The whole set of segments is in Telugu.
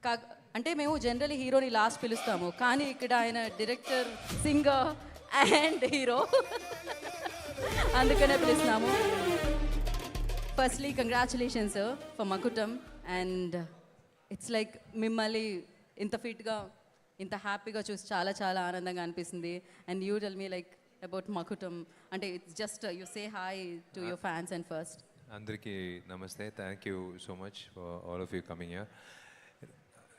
కా అంటే మేము జనరల్లీ హీరోని లాస్ట్ పిలుస్తాము, కానీ ఇక్కడ ఆయన డైరెక్టర్, సింగర్ అండ్ హీరో, అందుకనే పిలుస్తున్నాము. Firstly congratulations for Makutam, and it's like మిమ్మల్ని ఇంత ఫిట్గా ఇంత హ్యాపీగా చూసి చాలా చాలా ఆనందంగా అనిపిస్తుంది. And you tell me like about Makutam, అంటే it's just you say hi to your fans and first. అందరికీ నమస్తే. Thank you so much for all of you coming here.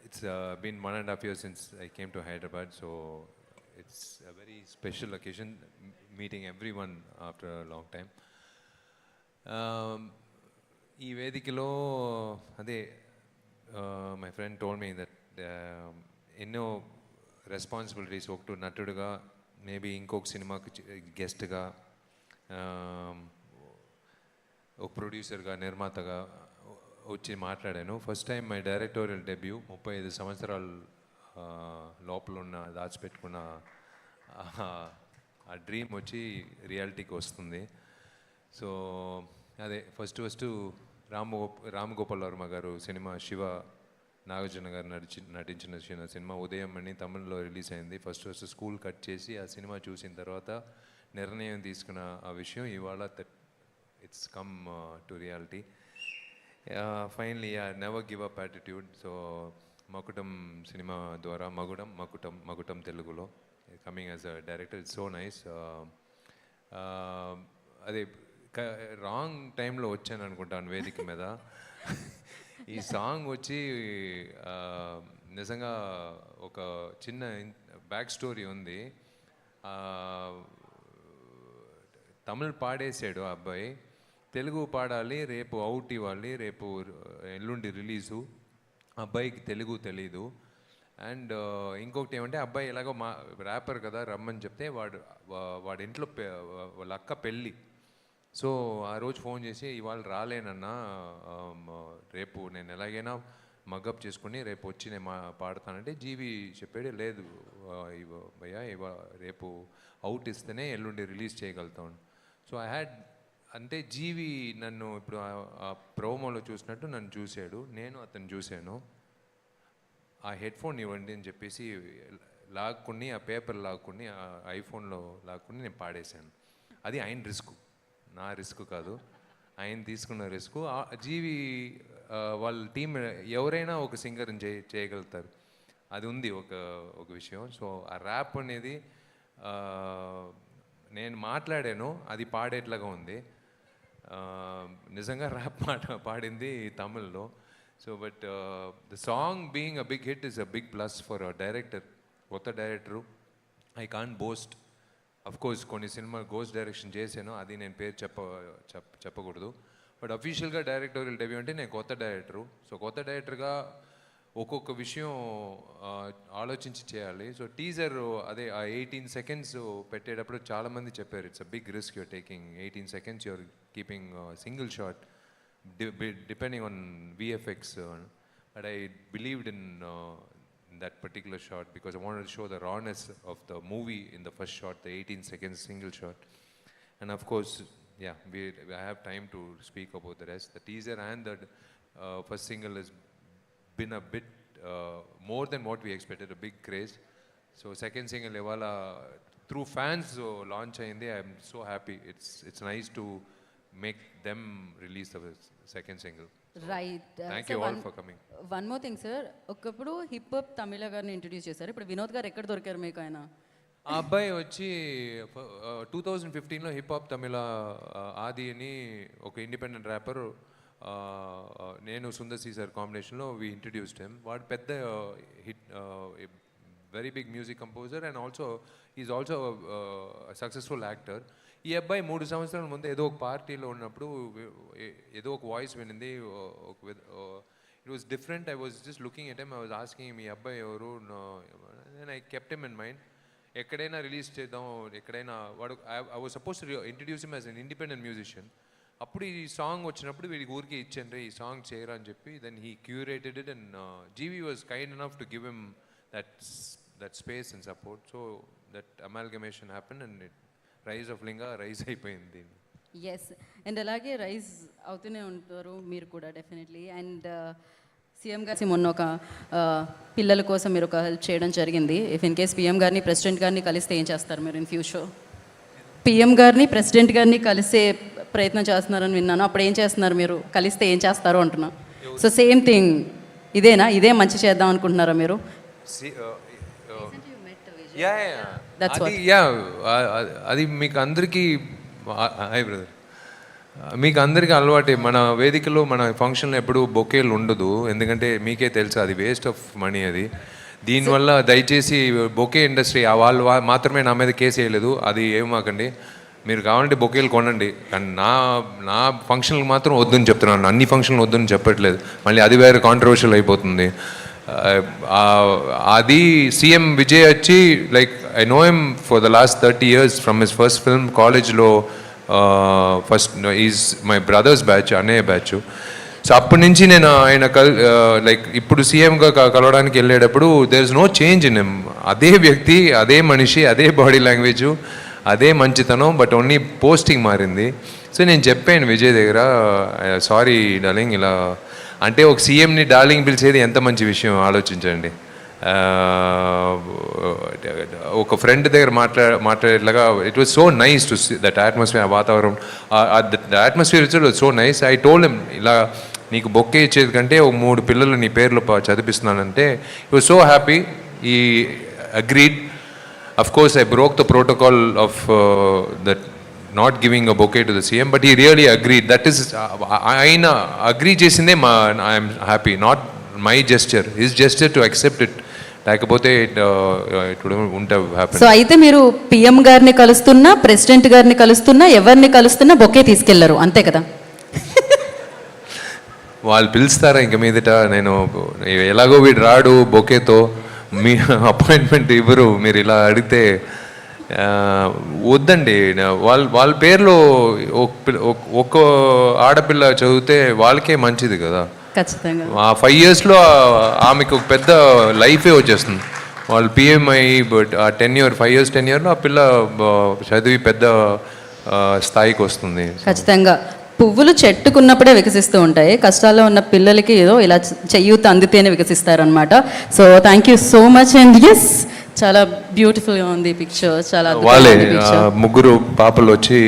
It's been 1.5 years since I came to Hyderabad, so it's a very special occasion, meeting everyone after a long time. ఈ వేదికలో అదే my friend told me that ఎన్నో రెస్పాన్సిబిలిటీస్, ఒకటి నటుడుగా, మేబీ ఇంకొక సినిమాకి గెస్ట్గా, ఒక ప్రొడ్యూసర్గా, నిర్మాతగా వచ్చి మాట్లాడాను. First time my directorial debut. 35 సంవత్సరాల లోపల ఉన్న దాచిపెట్టుకున్న ఆ డ్రీమ్ వచ్చి రియాలిటీకి వస్తుంది. సో అదే ఫస్ట్ రామగోపాల్ వర్మ గారు సినిమా, శివ నాగార్జున గారు నటించిన సినిమా ఉదయం అని తమిళ్లో రిలీజ్ అయింది. ఫస్ట్ స్కూల్ కట్ చేసి ఆ సినిమా చూసిన తర్వాత నిర్ణయం తీసుకున్న ఆ విషయం ఇవాళ it's come to reality. Finally never give up attitude. So Makutam సినిమా ద్వారా మకుటం తెలుగులో coming as a director, it's so nice. అదే రాంగ్ టైంలో వచ్చాను అనుకుంటాను వేదిక మీద. ఈ సాంగ్ వచ్చి నిజంగా ఒక చిన్న బ్యాక్ స్టోరీ ఉంది. తమిళ్ పాడేసాడు ఆ అబ్బాయి, తెలుగు పాడాలి, రేపు అవుట్ ఇవ్వాలి, రేపు ఎల్లుండి రిలీజు. అబ్బాయికి తెలుగు తెలీదు. అండ్ ఇంకొకటి ఏమంటే, అబ్బాయి ఎలాగో ర్యాపర్ కదా రమ్మని చెప్తే వాడి ఇంట్లో వాళ్ళ అక్క పెళ్ళి. సో ఆ రోజు ఫోన్ చేసి, ఇవాళ రాలేనన్నా, రేపు నేను ఎలాగైనా మగ్గప్ చేసుకుని రేపు వచ్చి నేను పాడతానంటే, జీవి చెప్పాడు, లేదు భయ్యా రేపు అవుట్ ఇస్తేనే ఎల్లుండి రిలీజ్ చేయగలుగుతాను. సో ఐ హ్యాడ్, అంటే జీవి నన్ను ఇప్పుడు ఆ ప్రోమోలో చూసినట్టు నన్ను చూశాడు, నేను అతను చూశాను. ఆ హెడ్ ఫోన్ ఇవ్వండి అని చెప్పేసి లాక్కుని, ఆ పేపర్ లాక్కుని, ఆ ఐఫోన్లో లాక్కుని నేను పాడేశాను. అది ఆయన రిస్క్, నా రిస్క్ కాదు, ఆయన తీసుకున్న రిస్క్. జీవి వాళ్ళ టీం ఎవరైనా ఒక సింగర్ని చేయగలుగుతారు, అది ఉంది ఒక విషయం. సో ఆ ర్యాప్ అనేది నేను మాట్లాడాను, అది పాడేట్లాగా ఉంది. నిజంగా ర్యాప్ పాడింది తమిళ్లో. So but the song being a big hit is a big plus for a director, కొత్త director. I can't boast, of course కొన్ని సినిమా గోస్ట్ డైరెక్షన్ చేశాను, అది నేను పేరు చెప్పకూడదు. బట్ అఫీషియల్గా డైరెక్టోరియల్ డెబ్యూ అంటే నేను కొత్త డైరెక్టరు. సో కొత్త డైరెక్టర్గా ఒక్కొక్క విషయం ఆలోచించి చేయాలి. సో టీజర్ అదే ఆ 18 సెకండ్స్ పెట్టేటప్పుడు చాలామంది చెప్పారు, it's a big risk you're taking. 18 seconds you're keeping single shot depending on VFX. But I believed in that particular shot because I wanted to show the rawness of the movie in the first shot, the 18 seconds single shot. And of course, yeah, I have time to speak about the rest. The teaser and the first single has been a bit more than what we expected, a big craze. So second single evala through fans launch ayindi. I am so happy. It's nice to make them release the second single. Right. Thank you all for coming. One more thing sir, ఒకప్పుడు హిప్ హాప్ తమిళ గారిని ఇంట్రడ్యూస్ చేశారు, ఇప్పుడు వినోద్ గారు ఎక్కడ దొరికారు మీకు? ఆయన ఆ అబ్బాయి వచ్చి 2015లో హిప్ హాప్ తమిళ ఆది అని ఒక ఇండిపెండెంట్ ర్యాపర్, నేను సుందర్ సి సార్ కాంబినేషన్లో వి ఇంట్రడ్యూస్డ్ హిమ్. వాడు పెద్ద hit, very big music composer and also is also successful actor. ఈ అబ్బాయి 3 సంవత్సరాల ముందు ఏదో ఒక పార్టీలో ఉన్నప్పుడు ఏదో ఒక వాయిస్ వినింది. It was different. I was just looking at him, I was asking me అబ్బాయి ఎవరు, and I kept him in mind. ఎక్కడైనా రిలీజ్ చేద్దాం, ఎక్కడైనా వాడు, I was suppose to introduce him as an independent musician. అప్పుడు ఈ సాంగ్ వచ్చినప్పుడు వీడికి ఊరికి ఇచ్చాను, ఈ సాంగ్ చేయరా అని చెప్పి. Then he curated it and GV was kind enough to give him that space and support. So that amalgamation happen and it rise of Linga rise అయిపోయింది. ఎస్, అండ్ అలాగే రైజ్ అవుతూనే ఉంటారు మీరు కూడా డెఫినెట్లీ. అండ్ సీఎం గారి మొన్న ఒక పిల్లల కోసం మీరు ఒక హెల్ప్ చేయడం జరిగింది. ఇఫ్ ఇన్ కేస్ పిఎం గారిని ప్రెసిడెంట్ గారిని కలిస్తే ఏం చేస్తారు మీరు ఇన్ ఫ్యూచర్? పిఎం గారిని ప్రెసిడెంట్ గారిని కలిసే ప్రయత్నం చేస్తున్నారని విన్నాను. అప్పుడు ఏం చేస్తున్నారు మీరు? కలిస్తే ఏం చేస్తారు అంటున్నా. సో సేమ్ థింగ్ ఇదేనా? ఇదే మంచి చేద్దాం అనుకుంటున్నారా మీరు? That's what. అది మీకు అందరికీ హాయ్ బ్రదర్, మీకు అందరికీ అలవాటే. మన వేదికలో మన ఫంక్షన్లో ఎప్పుడు బొకేలు ఉండదు, ఎందుకంటే మీకే తెలుసు అది వేస్ట్ ఆఫ్ మనీ. అది దీనివల్ల దయచేసి బొకే ఇండస్ట్రీ వాళ్ళు మాత్రమే నా మీద కేసు వేయలేదు, అది ఏమాకండి. మీరు కావాలంటే బొకేలు కొనండి, కానీ నా ఫంక్షన్లకు మాత్రం వద్దని చెప్తున్నాను. అన్ని ఫంక్షన్లు వద్దని చెప్పట్లేదు, మళ్ళీ అది వేరే కాంట్రవర్షియల్ అయిపోతుంది. అది సీఎం విజయ్ వచ్చి like I know him for the last 30 years from his first film. కాలేజ్లో first is my brother's batch, అన్నయ్య బ్యాచ్. సో అప్పటి నుంచి నేను ఆయన లైక్ ఇప్పుడు సీఎంగా కలవడానికి వెళ్ళేటప్పుడు there is no change in him. అదే వ్యక్తి, అదే మనిషి, అదే బాడీ లాంగ్వేజ్, అదే మంచితనం, బట్ ఓన్లీ పోస్టింగ్ మారింది. సో నేను చెప్పాను విజయ్ దగ్గర, సారీ డార్లింగ్, ఇలా అంటే ఒక సీఎంని డార్లింగ్ పిలిచేది ఎంత మంచి విషయం ఆలోచించండి. ఒక ఫ్రెండ్ దగ్గర మాట్లాడేట్లాగా it was so nice to see that atmosphere, వాతావరణం, the atmosphere it was so nice. I told him, ఇలా నీకు బొక్కే ఇచ్చేది కంటే ఒక 3 పిల్లలు నీ పేర్లు చదివిస్తున్నానంటే he was so happy. He agreed. Of course, I broke the protocol of that not giving a bouquet to the CM, but he really agreed. That is, ఆయన అగ్రీ చేసిందే I'm happy, not my gesture, his gesture to accept it. లేకపోతే ఇట్ ఉంటే హ్యాపీ. సో అయితే మీరు పిఎం గారిని కలుస్తున్నా, ప్రెసిడెంట్ గారిని కలుస్తున్నా, ఎవరిని కలుస్తున్నా బొకే తీసుకెళ్లరు, అంతే కదా? వాళ్ళు పిలుస్తారా ఇంక మీదట? నేను ఎలాగో వీడు రాడు బొకేతో, మీ అపాయింట్మెంట్ ఇవ్వరు. మీరు ఇలా అడిగితే వద్దండి. వాళ్ళ పేర్లో ఒక్క ఆడపిల్ల చదివితే వాళ్ళకే మంచిది కదా. ఖచ్చితంగా ఆ 5 yearsలో ఆమెకు ఒక పెద్ద లైఫే వచ్చేస్తుంది. వాళ్ళు పిఎంఐ, బట్ ఆ 5 years tenure ఆ పిల్ల చదివి పెద్ద స్థాయికి వస్తుంది. ఖచ్చితంగా పువ్వులు చెట్టుకున్నప్పుడే వికసిస్తూ ఉంటాయి, కష్టాల్లో ఉన్న పిల్లలకి ఏదో ఇలా చెయ్యూత అందితేనే వికసిస్తారనమాట. So thank you so much. And yes, చాలా బ్యూటిఫుల్గా ఉంది పిక్చర్. చాలా వాళ్ళే 3 పాపలు వచ్చి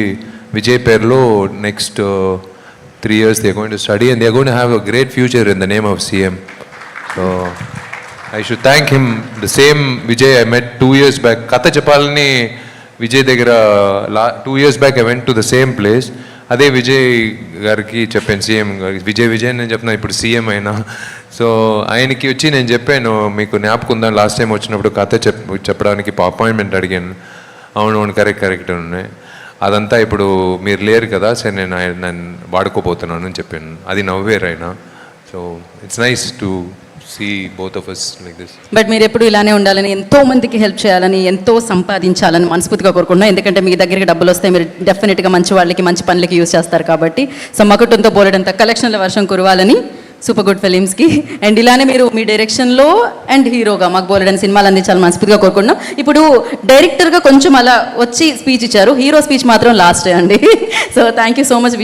విజయ్ పేరులో next 3 years they going to study and they going to have a great future in the name of CM. So I should thank him. The same Vijay I met 2 years back. కథ చెప్పాలని విజయ్ దగ్గర 2 years back I went to the same place. అదే విజయ్ గారికి చెప్పాను, సీఎం గారికి. విజయ్ నేను చెప్తున్నాను, ఇప్పుడు సీఎం అయినా. సో ఆయనకి వచ్చి నేను చెప్పాను, మీకు జ్ఞాపకం లాస్ట్ టైం వచ్చినప్పుడు కథ చెప్పడానికి అపాయింట్మెంట్ అడిగాను. అవును కరెక్ట్ ఉన్నాయి. అదంతా ఇప్పుడు మీరు లేరు కదా, సరే నేను వాడుకోబోతున్నాను అని చెప్పాను. అది నవ్వేరు ఆయన. So it's nice to see both of us like this. But మీరు ఎప్పుడు ఇలానే ఉండాలని, ఎంతో మందికి హెల్ప్ చేయాలని, ఎంతో సంపాదించాలని మనస్ఫూర్తిగా కోరుకుంటున్నాను. ఎందుకంటే మీ దగ్గరికి డబ్బులు వస్తే మీరు డెఫినెట్గా మంచి వాళ్ళకి, మంచి పనులకి యూజ్ చేస్తారు కాబట్టి. సో మా కుటుంబంతో బోలెడంత కలెక్షన్ల వర్షం కురవాలని సూపర్ గుడ్ ఫిలిమ్స్కి. అండ్ ఇలానే మీరు మీ డైరెక్షన్లో అండ్ హీరోగా మాకు బోలెడని సినిమాలు అందించాలని మనస్ఫూర్తిగా కోరుకుంటున్నాం. ఇప్పుడు డైరెక్టర్గా కొంచెం అలా వచ్చి స్పీచ్ ఇచ్చారు, హీరో స్పీచ్ మాత్రం లాస్టే అండి. So thank you so much.